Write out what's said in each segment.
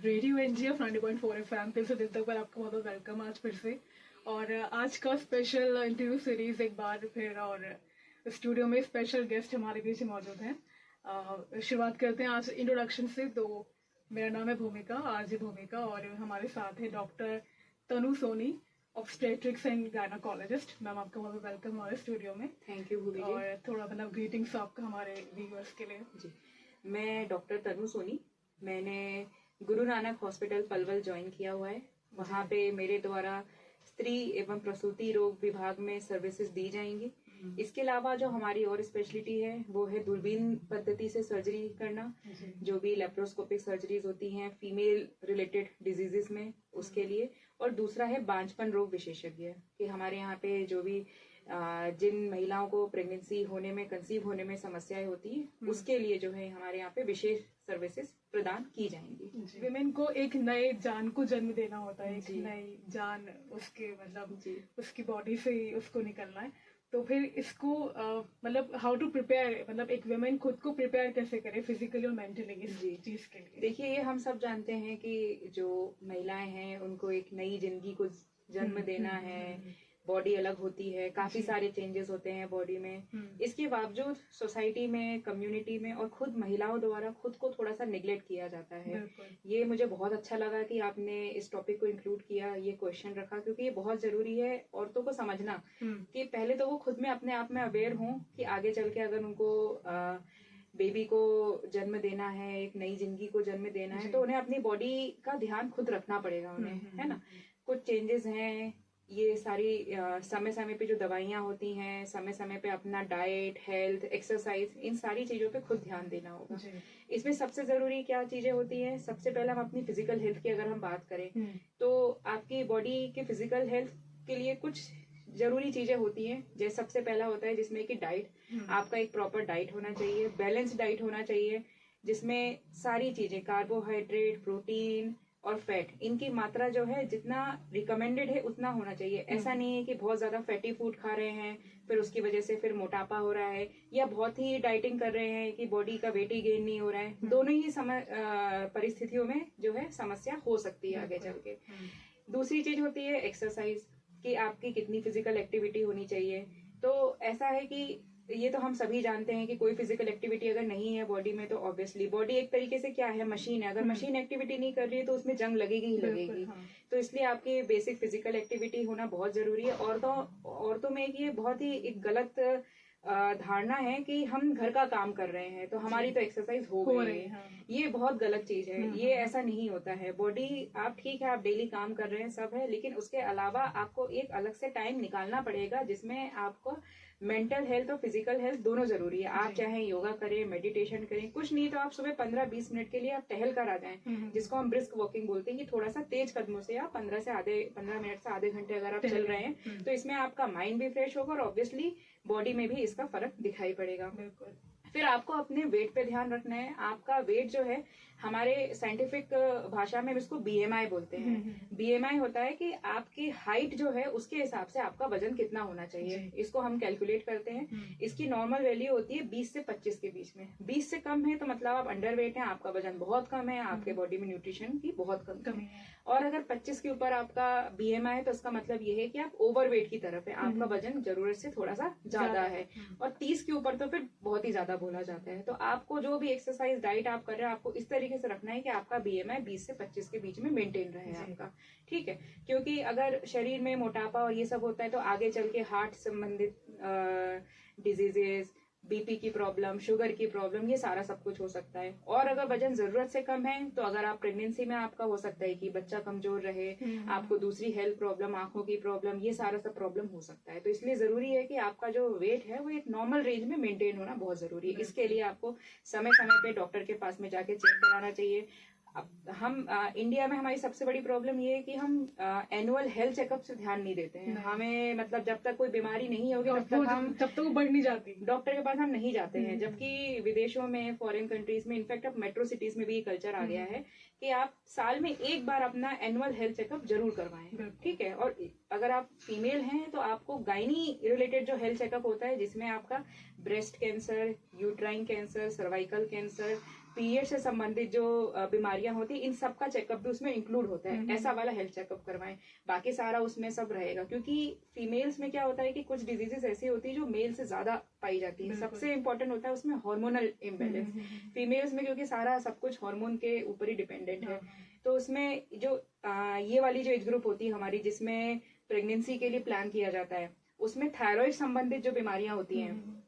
Radio NGF 90.4 FM दिल से दिल तक पर आपका बहुत बहुत वेलकम आज फिर से। और आज का स्पेशल इंटरव्यू सीरीज एक बार फिर, और स्टूडियो में स्पेशल गेस्ट हमारे बीच मौजूद हैं। शुरुआत करते हैं आज इंट्रोडक्शन से। तो मेरा नाम है भूमिका, आरजे भूमिका, और हमारे साथ है doctor Tanu Soni, obstetrics and gynaecologist. Ma'am आपका बहुत बहुत वेलकम हमारे स्टूडियो में। Thank you Bhumi ji. और थोड़ा मतलब ग्रीटिंग्स आपका हमारे व्यूअर्स के लिए। जी, मैं डॉक्टर तनु सोनी, मैंने गुरु नानक हॉस्पिटल पलवल ज्वाइन किया हुआ है। वहाँ पे मेरे द्वारा स्त्री एवं प्रसूति रोग विभाग में सर्विसेज दी जाएंगी। इसके अलावा जो हमारी और स्पेशलिटी है वो है दूरबीन पद्धति से सर्जरी करना, जो भी लेप्रोस्कोपिक सर्जरीज होती हैं फीमेल रिलेटेड डिजीजेस में, उसके लिए। और दूसरा है बांझपन रोग विशेषज्ञ, कि हमारे यहाँ पे जो भी जिन महिलाओं को प्रेगनेंसी होने में, कंसीव होने में समस्याएं होती है, उसके लिए जो है हमारे यहाँ पे विशेष सर्विसेज प्रदान की जाएंगी। विमेन को एक नए जान को जन्म देना होता है, एक नई जान उसके मतलब उसकी बॉडी से उसको निकलना है। तो फिर इसको मतलब हाउ टू प्रिपेयर, मतलब एक वुमेन खुद को प्रिपेयर कैसे करे फिजिकली और मेंटली इस चीज के लिए? देखिए, ये हम सब जानते हैं कि जो महिलाएं हैं उनको एक नई जिंदगी को जन्म देना है। बॉडी अलग होती है, काफी सारे चेंजेस होते हैं बॉडी में। इसके बावजूद सोसाइटी में, कम्युनिटी में और खुद महिलाओं द्वारा खुद को थोड़ा सा निगलेक्ट किया जाता है। ये मुझे बहुत अच्छा लगा कि आपने इस टॉपिक को इंक्लूड किया, ये क्वेश्चन रखा, क्योंकि ये बहुत जरूरी है औरतों को समझना कि पहले तो वो खुद में अपने आप में अवेयर हों कि आगे चल के अगर उनको बेबी को जन्म देना है, एक नई जिंदगी को जन्म देना है, तो उन्हें अपनी बॉडी का ध्यान खुद रखना पड़ेगा उन्हें, है ना। कुछ चेंजेस हैं, ये सारी समय समय पे जो दवाइयाँ होती हैं, समय समय पे अपना डाइट, हेल्थ, एक्सरसाइज, इन सारी चीजों पे खुद ध्यान देना होगा। इसमें सबसे जरूरी क्या चीजें होती हैं? सबसे पहले हम अपनी फिजिकल हेल्थ की अगर हम बात करें तो आपकी बॉडी के फिजिकल हेल्थ के लिए कुछ जरूरी चीजें होती हैं। जैसे सबसे पहला होता है जिसमें कि डाइट, आपका एक प्रॉपर डाइट होना चाहिए, बैलेंस डाइट होना चाहिए, जिसमें सारी चीजें कार्बोहाइड्रेट, प्रोटीन और फैट, इनकी मात्रा जो है जितना रिकमेंडेड है उतना होना चाहिए। ऐसा नहीं है कि बहुत ज्यादा फैटी फूड खा रहे हैं फिर उसकी वजह से फिर मोटापा हो रहा है, या बहुत ही डाइटिंग कर रहे हैं कि बॉडी का वेट ही गेन नहीं हो रहा है। दोनों ही परिस्थितियों में जो है समस्या हो सकती है आगे चल के। दूसरी चीज होती है एक्सरसाइज, कि आपकी कितनी फिजिकल एक्टिविटी होनी चाहिए। तो ऐसा है कि ये तो हम सभी जानते हैं कि कोई फिजिकल एक्टिविटी अगर नहीं है बॉडी में तो ऑब्वियसली बॉडी एक तरीके से क्या है, मशीन है। अगर मशीन एक्टिविटी नहीं कर रही है तो उसमें जंग लगेगी ही लगेगी। तो इसलिए आपकी बेसिक फिजिकल एक्टिविटी होना बहुत जरूरी है। औरतों में ये बहुत ही एक गलत धारणा है कि हम घर का काम कर रहे हैं तो हमारी तो एक्सरसाइज हो गई है। ये बहुत गलत चीज है। ये ऐसा नहीं होता है। बॉडी, आप ठीक है, आप डेली काम कर रहे हैं, सब है, लेकिन उसके अलावा आपको एक अलग से टाइम निकालना पड़ेगा जिसमें आपको मेंटल हेल्थ और फिजिकल हेल्थ दोनों जरूरी है। आप चाहे योगा करें, मेडिटेशन करें, कुछ नहीं तो आप सुबह 15-20 मिनट के लिए आप टहल कर आ जाएं, जिसको हम ब्रिस्क वॉकिंग बोलते हैं, कि थोड़ा सा तेज कदमों से आप 15 मिनट से आधे घंटे अगर आप चल रहे हैं तो इसमें आपका माइंड भी फ्रेश होगा और ऑब्वियसली बॉडी में भी इसका फर्क दिखाई पड़ेगा। फिर आपको अपने वेट पे ध्यान रखना है। आपका वेट जो है, हमारे साइंटिफिक भाषा में इसको बीएमआई बोलते हैं। बीएमआई होता है कि आपकी हाइट जो है उसके हिसाब से आपका वजन कितना होना चाहिए, इसको हम कैलकुलेट करते हैं। इसकी नॉर्मल वैल्यू होती है 20 से 25 के बीच में। 20 से कम है तो मतलब आप अंडर वेट है, आपका वजन बहुत कम है, आपके बॉडी में न्यूट्रिशन की बहुत कम है। और अगर 25 के ऊपर आपका बीएमआई है तो इसका मतलब ये है कि आप ओवरवेट की तरफ है, आपका वजन जरूरत से थोड़ा सा ज्यादा है। और 30 के ऊपर तो फिर बहुत ही ज्यादा बोला जाता है। तो आपको जो भी एक्सरसाइज, डाइट आप कर रहे हैं, आपको इस तरीके से रखना है कि आपका बीएमआई 20 से 25 के बीच में मेंटेन रहे आपका, ठीक है। क्योंकि अगर शरीर में मोटापा और ये सब होता है तो आगे चल के हार्ट संबंधित डिजीजेस, बीपी की प्रॉब्लम, शुगर की प्रॉब्लम, ये सारा सब कुछ हो सकता है। और अगर वजन जरूरत से कम है तो अगर आप प्रेगनेंसी में, आपका हो सकता है कि बच्चा कमजोर रहे, आपको दूसरी हेल्थ प्रॉब्लम, आंखों की प्रॉब्लम, ये सारा सब प्रॉब्लम हो सकता है। तो इसलिए जरूरी है कि आपका जो वेट है वो एक नॉर्मल रेंज में मेंटेन होना बहुत जरूरी है। इसके लिए आपको समय समय पे डॉक्टर के पास में जाके चेक कराना चाहिए। अब हम इंडिया में हमारी सबसे बड़ी प्रॉब्लम ये है कि हम एनुअल हेल्थ चेकअप से ध्यान नहीं देते हैं। हमें मतलब जब तक कोई बीमारी नहीं होगी तब तक वो बढ़ नहीं जाती, डॉक्टर के पास हम नहीं जाते हैं। जबकि विदेशों में, फॉरेन कंट्रीज में, इनफैक्ट अब मेट्रो सिटीज में भी ये कल्चर आ गया है कि आप साल में एक बार अपना एनुअल हेल्थ चेकअप जरूर करवाएं, ठीक है। और अगर आप फीमेल हैं तो आपको गायनी रिलेटेड जो हेल्थ चेकअप होता है, जिसमें आपका breast cancer, uterine cancer, cervical cancer, period से संबंधित जो बीमारियां होती है, इन सब का चेकअप भी उसमें इंक्लूड होता है। ऐसा वाला हेल्थ चेकअप करवाएं, बाकी सारा उसमें सब रहेगा। क्योंकि फीमेल्स में क्या होता है कि कुछ डिजीजेस ऐसी होती है जो मेल से ज्यादा पाई जाती है। सबसे इंपॉर्टेंट होता है उसमें हार्मोनल इम्बैलेंस। फीमेल्स में क्योंकि सारा सब कुछ हार्मोन के ऊपर ही डिपेंडेंट है, तो उसमें जो ये वाली जो एज ग्रुप होती है हमारी, जिसमें प्रेगनेंसी के लिए प्लान किया जाता है, उसमें थायराइड संबंधित जो बीमारियां होती हैं,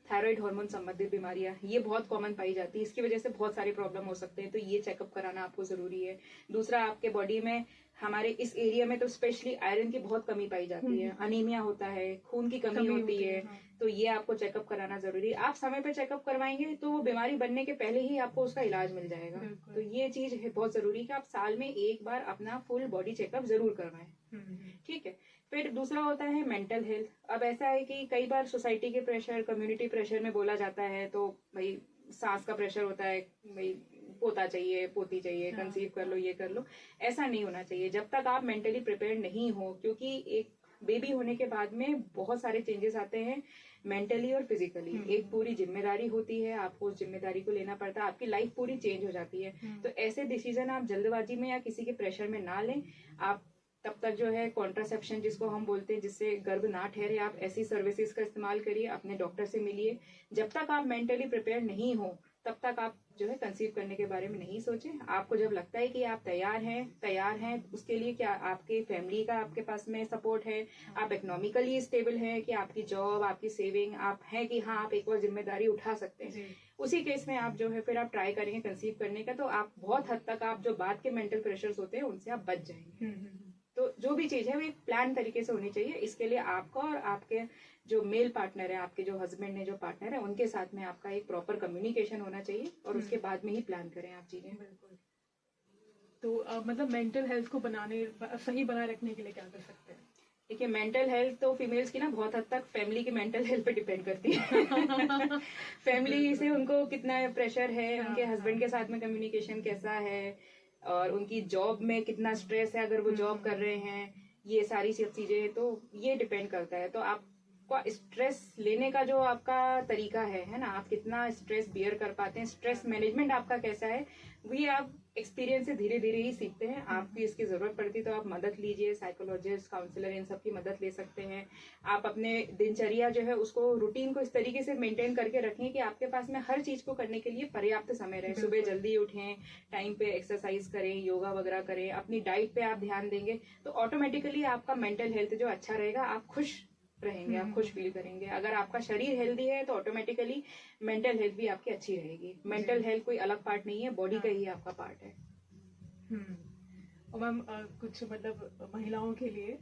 थायराइड हार्मोन संबंधित बीमारियां, ये बहुत कॉमन पाई जाती है। इसकी वजह से बहुत सारे प्रॉब्लम हो सकते हैं, तो ये चेकअप कराना आपको जरूरी है। दूसरा, आपके बॉडी में हमारे इस एरिया में तो स्पेशली आयरन की बहुत कमी पाई जाती है, अनीमिया होता है, खून की कमी होती है, तो ये आपको चेकअप कराना जरूरी है। आप समय पे चेकअप करवाएंगे तो वो बीमारी बनने के पहले ही आपको उसका इलाज मिल जाएगा। तो ये चीज है बहुत जरूरी कि आप साल में एक बार अपना फुल बॉडी चेकअप जरूर करवाएं। ठीक है। फिर दूसरा होता है मेंटल हेल्थ। अब ऐसा है कि कई बार सोसाइटी के प्रेशर, कम्युनिटी प्रेशर में बोला जाता है, तो भाई सास का प्रेशर होता है, भाई पोता चाहिए, पोती चाहिए, कंसीव कर लो, ये कर लो। ऐसा नहीं होना चाहिए जब तक आप मेंटली प्रिपेयर नहीं हो, क्योंकि एक बेबी होने के बाद में बहुत सारे चेंजेस आते हैं मेंटली और फिजिकली। एक पूरी जिम्मेदारी होती है, आपको उस जिम्मेदारी को लेना पड़ता है, आपकी लाइफ पूरी चेंज हो जाती है। तो ऐसे डिसीजन आप जल्दबाजी में या किसी के प्रेशर में ना लें। आप तब तक जो है कॉन्ट्रासेप्शन जिसको हम बोलते हैं, जिससे गर्भ ना ठहरे, आप ऐसी सर्विसेज का इस्तेमाल करिए, अपने डॉक्टर से मिलिए। जब तक आप मेंटली प्रिपेयर नहीं हो तब तक आप जो है कंसीव करने के बारे में नहीं सोचें। आपको जब लगता है कि आप तैयार हैं, उसके लिए क्या आपके फैमिली का आपके पास में सपोर्ट है, आप इकोनॉमिकली स्टेबल हैं, कि आपकी जॉब, आपकी सेविंग, आप हैं कि हाँ आप एक और जिम्मेदारी उठा सकते हैं, उसी केस में आप जो है फिर आप ट्राई करेंगे कंसीव करने का, तो आप बहुत हद तक आप जो बाद के मेंटल प्रेशर्स होते हैं उनसे आप बच जाएंगे। तो जो भी चीज है वो एक प्लान तरीके से होनी चाहिए। इसके लिए आपका और आपके जो मेल पार्टनर है, आपके जो हस्बैंड है, जो पार्टनर है, उनके साथ में आपका एक प्रॉपर कम्युनिकेशन होना चाहिए, और उसके बाद में ही प्लान करें आप चीजें। बिल्कुल। तो मतलब मेंटल हेल्थ को सही बनाए रखने के लिए क्या कर सकते हैं? देखिए, मेंटल हेल्थ तो फीमेल्स की ना बहुत हद तक फैमिली की मेंटल हेल्थ पे डिपेंड करती है। फैमिली से उनको कितना प्रेशर है, उनके हस्बैंड के साथ में कम्युनिकेशन कैसा है, और उनकी जॉब में कितना स्ट्रेस है अगर वो जॉब कर रहे हैं, ये सारी सब चीजें, तो ये डिपेंड करता है। तो आपका स्ट्रेस लेने का जो आपका तरीका है ना, आप कितना स्ट्रेस बियर कर पाते हैं, स्ट्रेस मैनेजमेंट आपका कैसा है, ये आप एक्सपीरियंस से धीरे धीरे ही सीखते हैं। आपकी इसकी जरूरत पड़ती तो आप मदद लीजिए, साइकोलॉजिस्ट, काउंसलर, इन सब की मदद ले सकते हैं। आप अपने दिनचर्या जो है उसको, रूटीन को इस तरीके से मेंटेन करके रखें कि आपके पास में हर चीज को करने के लिए पर्याप्त समय रहे। सुबह जल्दी उठें, टाइम पे एक्सरसाइज करें, योगा वगैरह करें, अपनी डाइट पे आप ध्यान देंगे, तो ऑटोमेटिकली आपका मेंटल हेल्थ जो अच्छा रहेगा, आप खुश रहेंगे, आप खुश फील करेंगे। अगर आपका शरीर हेल्दी है तो ऑटोमेटिकली मेंटल हेल्थ भी आपकी अच्छी रहेगी। मेंटल हेल्थ कोई अलग पार्ट नहीं है, बॉडी का ही आपका पार्ट है। और मैम कुछ मतलब महिलाओं के लिए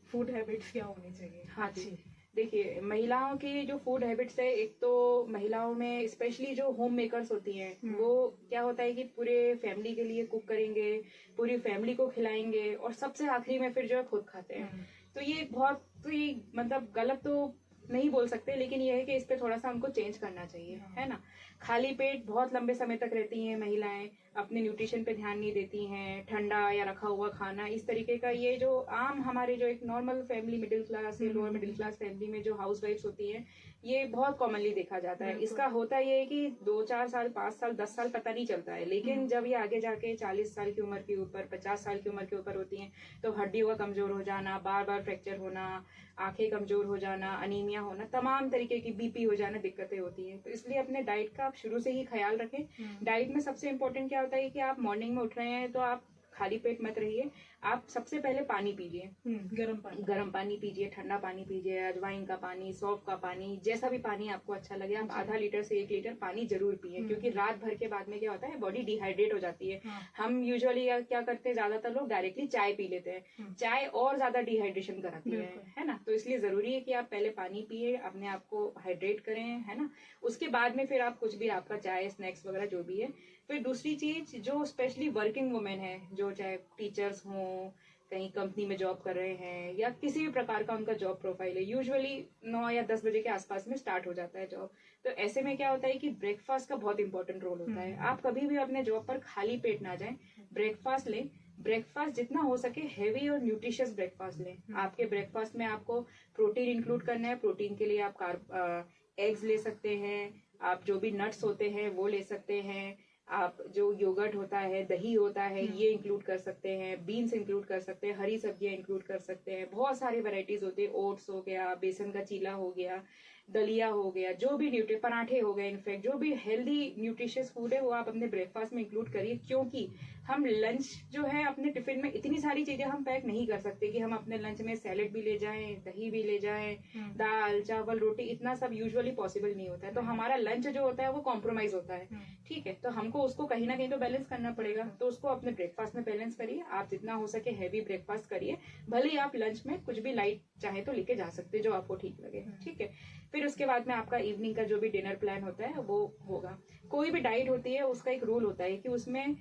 फूड हैबिट्स क्या होनी चाहिए? हाँ जी, देखिए, महिलाओं की जो फूड हैबिट्स है, एक तो महिलाओं में स्पेशली जो होम मेकर्स होती हैं, वो क्या होता है कि पूरे फैमिली के लिए कुक करेंगे, पूरी फैमिली को खिलाएंगे, और सबसे आखिरी में फिर जो है खुद खाते हैं। तो ये बहुत ही मतलब गलत तो नहीं बोल सकते, लेकिन ये है कि इस पे थोड़ा सा उनको चेंज करना चाहिए, है ना। खाली पेट बहुत लंबे समय तक रहती हैं महिलाएं, अपने न्यूट्रिशन पे ध्यान नहीं देती हैं, ठंडा या रखा हुआ खाना, इस तरीके का, ये जो आम हमारे जो एक नॉर्मल फैमिली, मिडिल क्लास या लोअर मिडिल क्लास फैमिली में जो हाउस वाइफ्स होती हैं, ये बहुत कॉमनली देखा जाता है। इसका होता ये है कि 2-4 साल, 5 साल, 10 साल पता नहीं चलता है, लेकिन जब ये आगे जाके 40 साल की उम्र के ऊपर, 50 साल की उम्र के ऊपर होती हैं, तो हड्डियों का कमजोर हो जाना, बार बार फ्रैक्चर होना, आंखें कमजोर हो जाना, अनीमिया होना, तमाम तरीके की बीपी हो जाना, दिक्कतें होती हैं। तो इसलिए अपने डाइट का आप शुरू से ही ख्याल रखें। डाइट में सबसे इम्पोर्टेंट क्या होता है कि आप मॉर्निंग में उठ रहे हैं तो आप खाली पेट मत रहिए, आप सबसे पहले पानी पीजिए, गर्म पानी पीजिए, ठंडा पानी पीजिए, अजवाइन का पानी, सौंफ का पानी, जैसा भी पानी आपको अच्छा लगे, आप आधा लीटर से 1 लीटर पानी जरूर पिए, क्योंकि रात भर के बाद में क्या होता है, बॉडी डिहाइड्रेट हो जाती है। हम यूजुअली क्या करते हैं, ज्यादातर लोग डायरेक्टली चाय पी लेते हैं, चाय और ज्यादा डिहाइड्रेशन कराती है ना। तो इसलिए जरूरी है कि आप पहले पानी पिए, अपने आप को हाइड्रेट करें, है ना। उसके बाद में फिर आप कुछ भी, आपका चाय, स्नैक्स वगैरह जो भी है। फिर दूसरी चीज, जो स्पेशली वर्किंग वुमेन है, जो चाहे टीचर्स हों, कहीं कंपनी में जॉब कर रहे हैं, या किसी भी प्रकार का उनका जॉब प्रोफाइल है, यूजुअली 9 या 10 बजे के आसपास में स्टार्ट हो जाता है जॉब। तो ऐसे में क्या होता है कि ब्रेकफास्ट का बहुत इंपॉर्टेंट रोल होता है। आप कभी भी अपने जॉब पर खाली पेट ना जाएं, ब्रेकफास्ट लें। ब्रेकफास्ट जितना हो सके हैवी और न्यूट्रिशियस ब्रेकफास्ट लें। आपके ब्रेकफास्ट में आपको प्रोटीन इंक्लूड करना है। प्रोटीन के लिए आप एग्स ले सकते हैं, आप जो भी नट्स होते हैं वो ले सकते हैं, आप जो योगर्ट होता है, दही होता है, ये इंक्लूड कर सकते हैं, बीन्स इंक्लूड कर सकते हैं, हरी सब्जियां इंक्लूड कर सकते हैं, बहुत सारी वैरायटीज होती है, ओट्स हो गया, बेसन का चीला हो गया, दलिया हो गया, जो भी पराठे हो गए, इनफैक्ट जो भी हेल्दी न्यूट्रिशियस फूड है वो आप अपने ब्रेकफास्ट में इंक्लूड करिए, क्योंकि हम लंच जो है अपने टिफिन में इतनी सारी चीजें हम पैक नहीं कर सकते कि हम अपने लंच में सैलेड भी ले जाएं, दही भी ले जाएं, दाल चावल रोटी, इतना सब यूजुअली पॉसिबल नहीं होता है। तो हमारा लंच जो होता है वो कॉम्प्रोमाइज होता है, ठीक है, तो हमको उसको कहीं ना कहीं तो बैलेंस करना पड़ेगा। तो उसको अपने ब्रेकफास्ट में बैलेंस करिए, आप जितना हो सके हैवी ब्रेकफास्ट करिए, भले ही आप लंच में कुछ भी लाइट चाहे तो लेके जा सकते जो आपको ठीक लगे, ठीक है। फिर उसके बाद में आपका इवनिंग का जो भी डिनर प्लान होता है वो होगा। कोई भी डाइट होती है उसका एक रूल होता है कि उसमें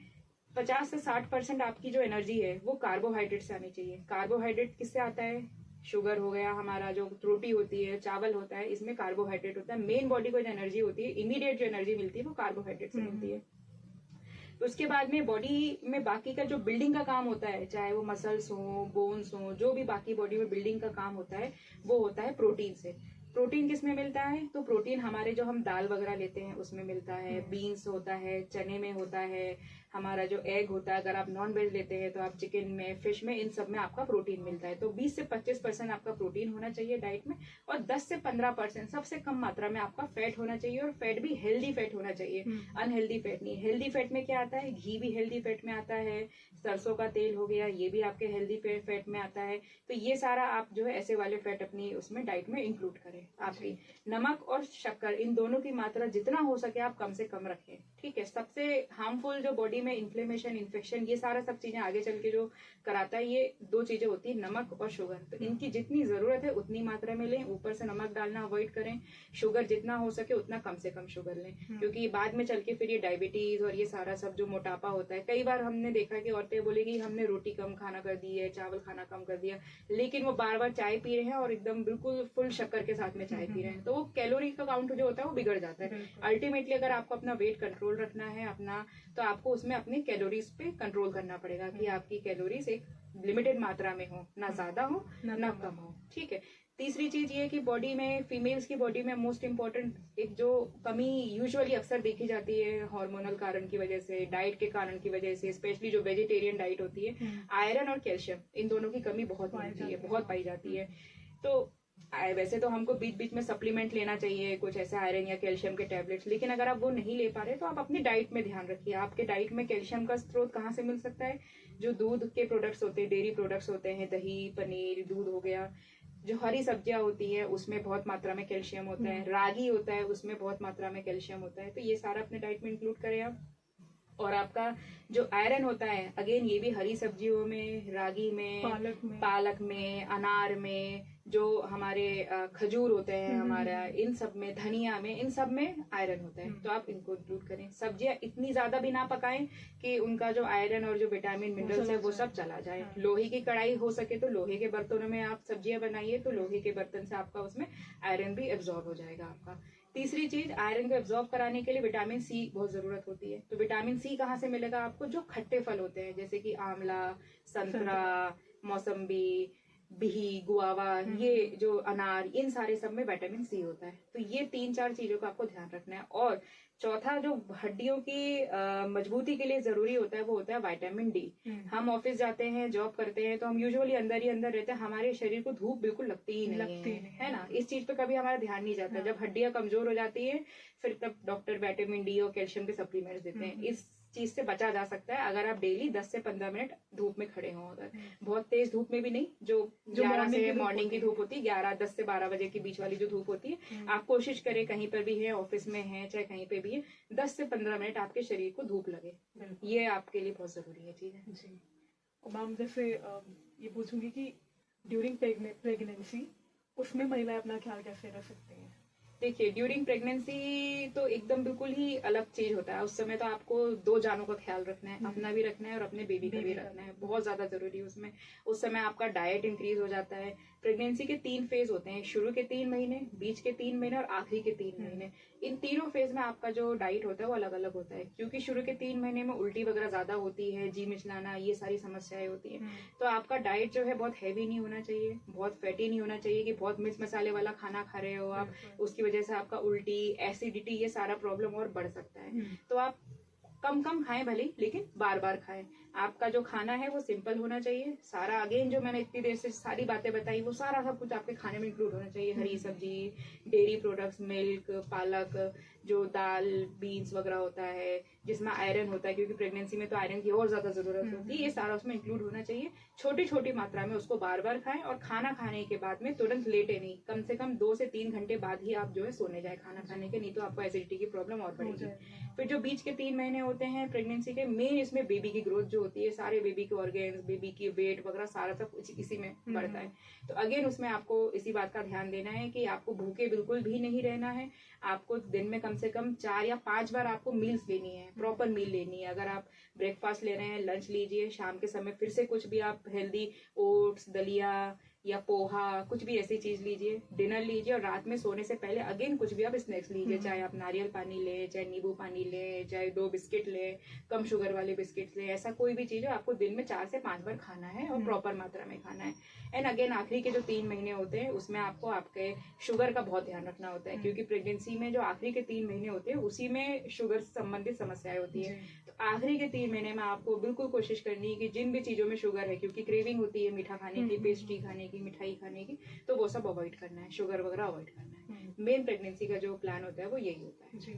50 से 60% आपकी जो एनर्जी है वो कार्बोहाइड्रेट से आनी चाहिए। कार्बोहाइड्रेट किससे आता है? शुगर हो गया, हमारा जो रोटी होती है, चावल होता है, इसमें कार्बोहाइड्रेट होता है। मेन बॉडी को जो एनर्जी होती है, इमीडिएट जो एनर्जी मिलती है वो कार्बोहाइड्रेट से मिलती है। उसके बाद में बॉडी में बाकी का जो बिल्डिंग का काम होता है, चाहे वो मसल्स हो, बोन्स हो, जो भी बाकी बॉडी में बिल्डिंग का काम होता है वो होता है प्रोटीन से। प्रोटीन किस में मिलता है? तो प्रोटीन हमारे जो हम दाल वगैरह लेते हैं उसमें मिलता है, बीन्स होता है, चने में होता है, हमारा जो एग होता है, अगर आप नॉन वेज लेते हैं तो आप चिकन में, फिश में, इन सब में आपका प्रोटीन मिलता है। तो 20 से 25% आपका प्रोटीन होना चाहिए डाइट में, और 10 से 15% सबसे कम मात्रा में आपका फैट होना चाहिए, और फैट भी हेल्दी फैट होना चाहिए, अनहेल्दी फैट नहीं। हेल्दी फैट में क्या आता है? घी भी हेल्दी फैट में आता है, सरसों का तेल हो गया, ये भी आपके हेल्दी फैट में आता है। तो ये सारा आप जो है ऐसे वाले फैट अपनी उसमें डाइट में इंक्लूड करें। आपकी नमक और शक्कर, इन दोनों की मात्रा जितना हो सके आप कम से कम रखें, ठीक है। सबसे हार्मफुल जो बॉडी में इन्फ्लेमेशन, इन्फेक्शन, ये सारा सब चीजें आगे चल के जो कराता है, ये दो चीजें होती है, नमक और शुगर। तो इनकी जितनी जरूरत है उतनी मात्रा में लें, ऊपर से नमक डालना अवॉइड करें, शुगर जितना हो सके उतना कम से कम शुगर लें, क्योंकि बाद में चल के फिर ये डायबिटीज और ये सारा सब जो मोटापा होता है, कई बार हमने देखा कि औरतें बोलेगी हमने रोटी कम खाना कर दी है, चावल खाना कम कर दिया, लेकिन वो बार बार चाय पी रहे हैं और एकदम बिल्कुल फुल शक्कर के साथ में चाय पी रहे हैं, तो वो कैलोरी का काउंट जो होता है वो बिगड़ जाता है। अल्टीमेटली अगर आपको अपना वेट कंट्रोल रखना है अपना, तो आपको उसमें अपनी कैलोरीज पे कंट्रोल करना पड़ेगा कि आपकी कैलोरीज एक लिमिटेड मात्रा में हो, ना ज्यादा हो ना कम हो, ठीक है। तीसरी चीज ये कि बॉडी में, फीमेल्स की बॉडी में मोस्ट इम्पोर्टेंट एक जो कमी यूजुअली अक्सर देखी जाती है हार्मोनल कारण की वजह से, डाइट के कारण की वजह से, स्पेशली जो वेजिटेरियन डाइट होती है, आयरन और कैल्शियम, इन दोनों की कमी बहुत मिलती है, बहुत पाई जाती है। तो वैसे तो हमको बीच बीच में सप्लीमेंट लेना चाहिए, कुछ ऐसे आयरन या कैल्शियम के टैबलेट्स, लेकिन अगर आप वो नहीं ले पा रहे तो आप अपनी डाइट में ध्यान रखिए। आपके डाइट में कैल्शियम का स्रोत कहाँ से मिल सकता है? जो दूध के प्रोडक्ट्स होते हैं, डेयरी प्रोडक्ट्स होते हैं, दही, पनीर, दूध हो गया, जो हरी सब्जियां होती है उसमें बहुत मात्रा में कैल्शियम होता है, रागी होता है उसमें बहुत मात्रा में कैल्शियम होता है, तो ये सारा अपने डाइट में इंक्लूड करें आप। और आपका जो आयरन होता है, अगेन ये भी हरी सब्जियों में, रागी में, पालक में, अनार में, जो हमारे खजूर होते हैं हमारा, इन सब में, धनिया में, इन सब में आयरन होता है, तो आप इनको इंक्लूड करें। सब्जियां इतनी ज्यादा भी ना पकाएं कि उनका जो आयरन और जो विटामिन मिनरल्स है वो सब चला जाए। लोहे की कढ़ाई हो सके तो लोहे के बर्तनों में आप सब्जियां बनाइए, तो लोहे के बर्तन से आपका उसमें आयरन भी एब्जॉर्ब हो जाएगा आपका। तीसरी चीज, आयरन को एब्जॉर्ब कराने के लिए विटामिन सी बहुत जरूरत होती है। तो विटामिन सी कहाँ से मिलेगा आपको? जो खट्टे फल होते हैं, जैसे कि आंवला, संतरा, मौसम्बी, बिही, गुआवा, ये जो अनार, इन सारे सब में विटामिन सी होता है। तो ये 3-4 चीजों का आपको ध्यान रखना है। और चौथा जो हड्डियों की मजबूती के लिए जरूरी होता है वो होता है विटामिन डी। हम ऑफिस जाते हैं, जॉब करते हैं, तो हम यूजुअली अंदर ही अंदर रहते हैं, हमारे शरीर को धूप बिल्कुल लगती ही नहीं है ना। इस चीज पे कभी हमारा ध्यान नहीं जाता। जब हड्डियां कमजोर हो जाती है फिर तब डॉक्टर विटामिन डी और कैल्शियम के सप्लीमेंट्स देते हैं। इस चीज से बचा जा सकता है अगर आप डेली 10 से 15 मिनट धूप में खड़े हों। अगर बहुत तेज धूप में भी नहीं, जो 11 से मॉर्निंग की धूप होती है, 10 से 12 बजे के बीच वाली जो धूप होती है, आप कोशिश करें कहीं पर भी है, ऑफिस में है चाहे कहीं पे भी है, 10 से 15 मिनट आपके शरीर को धूप लगे, ये आपके लिए बहुत जरूरी है चीज है जी। मैम जैसे ये पूछूंगी कि ड्यूरिंग प्रेगनेंसी उसमें महिलाएं अपना ख्याल कैसे रख सकती हैं? देखिए, ड्यूरिंग प्रेगनेंसी तो एकदम बिल्कुल ही अलग चीज होता है। उस समय तो आपको 2 जानों का ख्याल रखना है, अपना भी रखना है और अपने बेबी का भी रखना है, बहुत ज्यादा जरूरी है उसमें। उस समय आपका डाइट इंक्रीज हो जाता है। प्रेगनेंसी के 3 फेज होते हैं, शुरू के 3 महीने, बीच के 3 महीने और आखिरी के 3 महीने। इन तीनों फेज में आपका जो डाइट होता है वो अलग अलग होता है, क्योंकि शुरू के 3 महीने में उल्टी वगैरह ज्यादा होती है, जी मिचलाना, ये सारी समस्याएं होती है। तो आपका डाइट जो है बहुत हैवी नहीं होना चाहिए, बहुत फैटी नहीं होना चाहिए कि बहुत मिर्च मसाले वाला खाना खा रहे हो आप, उसकी वजह से आपका उल्टी, एसिडिटी, ये सारा प्रॉब्लम और बढ़ सकता है। तो आप कम कम खाएं भले, लेकिन बार बार खाएं। आपका जो खाना है वो सिंपल होना चाहिए। सारा अगेन जो मैंने इतनी देर से सारी बातें बताई वो सारा सब कुछ आपके खाने में इंक्लूड होना चाहिए। हरी सब्जी, डेयरी प्रोडक्ट्स, मिल्क, पालक, जो दाल, बीन्स वगैरह होता है जिसमें आयरन होता है, क्योंकि प्रेगनेंसी में तो आयरन की और ज्यादा जरूरत होती है, ये सारा उसमें इंक्लूड होना चाहिए। छोटी छोटी मात्रा में उसको बार बार खाएं, और खाना खाने के बाद में तुरंत लेटे नहीं, कम से कम 2 से 3 घंटे बाद ही आप जो है सोने जाए खाना खाने के, नहीं तो आपको एसिडिटी की प्रॉब्लम और बढ़ेगी। फिर जो बीच के 3 महीने होते हैं प्रेगनेंसी के, मेन इसमें बेबी की ग्रोथ जो होती है, सारे बेबी के ऑर्गेन्स, बेबी की वेट वगैरह सारा सब इसी में बढ़ता है। तो अगेन उसमें आपको इसी बात का ध्यान देना है कि आपको भूखे बिल्कुल भी नहीं रहना है। आपको दिन में कम से कम 4 या 5 बार आपको मील्स लेनी है, प्रॉपर मील लेनी है। अगर आप ब्रेकफास्ट ले रहे हैं, लंच लीजिए, शाम के समय फिर से कुछ भी आप हेल्दी ओट्स, दलिया या पोहा, कुछ भी ऐसी चीज लीजिए, डिनर लीजिए, और रात में सोने से पहले अगेन कुछ भी आप स्नैक्स लीजिए, चाहे आप नारियल पानी लें, चाहे नींबू पानी लें, चाहे 2 बिस्किट लें, कम शुगर वाले बिस्किट लें, ऐसा कोई भी चीज है आपको दिन में 4 से 5 बार खाना है और प्रॉपर मात्रा में खाना है। एंड अगेन आखिरी के जो 3 महीने होते हैं उसमें आपको आपके शुगर का बहुत ध्यान रखना होता है, क्योंकि प्रेगनेंसी में जो आखिरी के 3 महीने होते हैं उसी में शुगर से संबंधित समस्याएं होती है। तो आखिरी के 3 महीने में आपको बिल्कुल कोशिश करनी है कि जिन भी चीजों में शुगर है, क्योंकि क्रेविंग होती है मीठा खाने की, पेस्ट्री खाने की, मिठाई खाने की, तो वो सब अवॉइड करना है, शुगर वगैरह अवॉइड करना है। मेन प्रेगनेंसी का जो प्लान होता है वो यही होता है जी।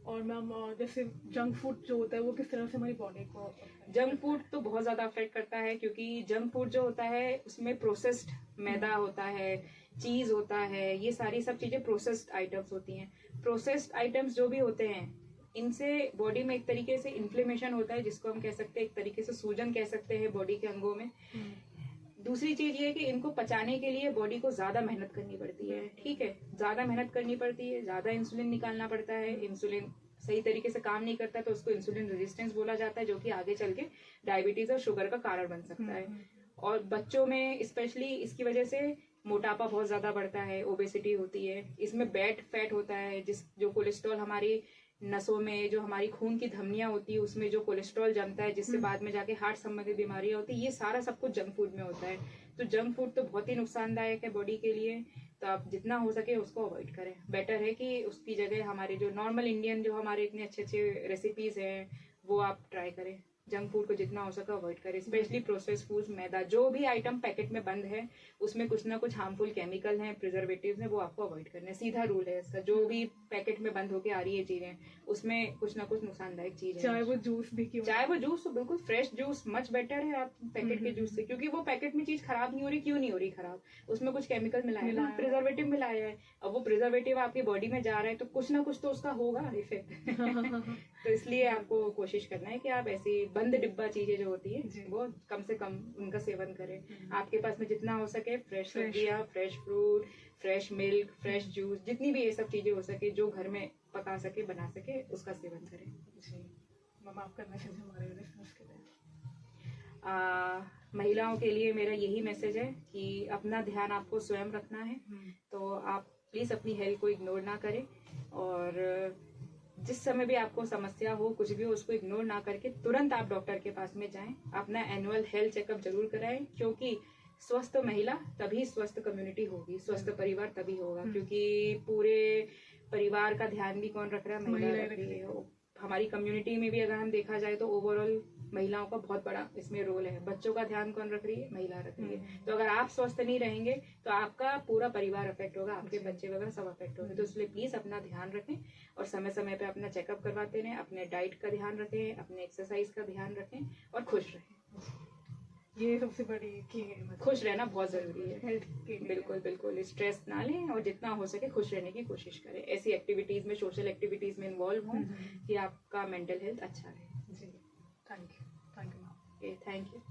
और मैम जैसे जंक फूड जो होता है वो किस तरह से हमारी बॉडी को जंक फूड तो बहुत ज्यादा अफेक्ट करता है, क्योंकि जंक फूड जो होता है उसमें प्रोसेस्ड मैदा होता है, चीज होता है, ये सारी सब चीजें प्रोसेस्ड आइटम्स होती हैं। प्रोसेस्ड आइटम्स जो भी होते हैं इनसे बॉडी में एक तरीके से इन्फ्लेमेशन होता है, जिसको हम कह सकते हैं एक तरीके से सूजन कह सकते हैं बॉडी के अंगों में। दूसरी चीज ये है कि इनको पचाने के लिए बॉडी को ज्यादा मेहनत करनी पड़ती है। ठीक है, ज्यादा मेहनत करनी पड़ती है, ज्यादा इंसुलिन निकालना पड़ता है। इंसुलिन सही तरीके से काम नहीं करता है तो उसको इंसुलिन रेजिस्टेंस बोला जाता है, जो कि आगे चल के डायबिटीज और शुगर का कारण बन सकता है। और बच्चों में स्पेशली इसकी वजह से मोटापा बहुत ज्यादा बढ़ता है, ओबेसिटी होती है। इसमें बैड फैट होता है, जो कोलेस्ट्रॉल हमारी नसों में, जो हमारी खून की धमनियां होती है उसमें जो कोलेस्ट्रॉल जमता है, जिससे बाद में जाके हार्ट संबंधित बीमारियां होती है, ये सारा सब कुछ जंक फूड में होता है। तो जंक फूड तो बहुत ही नुकसानदायक है बॉडी के लिए, तो आप जितना हो सके उसको अवॉइड करें। बेटर है कि उसकी जगह हमारे जो नॉर्मल इंडियन जो हमारे इतने अच्छे अच्छे रेसिपीज हैं वो आप ट्राई करें। जंक फूड को जितना हो सके अवॉइड करें, स्पेशली प्रोसेस्ड फूड्स, मैदा, जो भी आइटम पैकेट में बंद है उसमें कुछ ना कुछ हार्मफुल केमिकल हैं, प्रिजर्वेटिव्स हैं, वो आपको अवॉइड करना है। सीधा रूल है इसका, जो भी पैकेट में बंद होके आ रही है चीजें उसमें कुछ ना कुछ नुकसानदायक चीज है। चाहे वो जूस भी क्यों, चाहे वो जूस तो बिल्कुल फ्रेश जूस मच बेटर है आप पैकेट के जूस से, क्योंकि वो पैकेट में चीज खराब नहीं हो रही। क्यों नहीं हो रही खराब? उसमें कुछ केमिकल मिलाया है, प्रिजर्वेटिव मिलाया है। अब वो प्रिजर्वेटिव आपकी बॉडी में जा रहा है तो कुछ ना कुछ तो उसका होगा इफेक्ट। तो इसलिए आपको कोशिश करना है कि आप ऐसी बंद डिब्बा चीजें जो होती है वो कम से कम उनका सेवन करें। आपके पास में जितना हो सके फ्रेश सब्जियां, fresh fruit, fresh milk, fresh juice, जितनी भी ये सब चीजें हो सके जो घर में पका सके, बना सके, उसका सेवन करें। जी मैम, आपका मैसेज हमारे लिसनर्स के लिए? महिलाओं के लिए मेरा यही मैसेज है कि अपना ध्यान आपको स्वयं रखना है, तो आप प्लीज अपनी हेल्थ को इग्नोर ना करें, और जिस समय भी आपको समस्या हो, कुछ भी हो, उसको इग्नोर ना करके तुरंत आप डॉक्टर के पास में जाएं। अपना एनुअल हेल्थ चेकअप जरूर कराएं, क्योंकि स्वस्थ महिला तभी स्वस्थ कम्युनिटी होगी, स्वस्थ परिवार तभी होगा, क्योंकि पूरे परिवार का ध्यान भी कौन रख रहा है? महिला रख रही है। हमारी कम्युनिटी में भी अगर हम देखा जाए तो ओवरऑल महिलाओं का बहुत बड़ा इसमें रोल है। बच्चों का ध्यान कौन रख रही है? महिला रख रही है। तो अगर आप स्वस्थ नहीं रहेंगे तो आपका पूरा परिवार अफेक्ट होगा, आपके बच्चे वगैरह सब अफेक्ट होंगे। तो इसलिए प्लीज अपना ध्यान रखें और समय समय पे अपना चेकअप करवाते रहें, अपने डाइट का ध्यान रखें, अपने एक्सरसाइज का ध्यान रखें और खुश रहें। ये सबसे बड़ी की है, खुश रहना बहुत जरूरी है हेल्थ के लिए। बिल्कुल बिल्कुल, स्ट्रेस ना लें और जितना हो सके खुश रहने की कोशिश करें। ऐसी एक्टिविटीज में, सोशल एक्टिविटीज में इन्वॉल्व हों कि आपका मेंटल हेल्थ अच्छा रहे। जी, thank you ma'am. Thank you.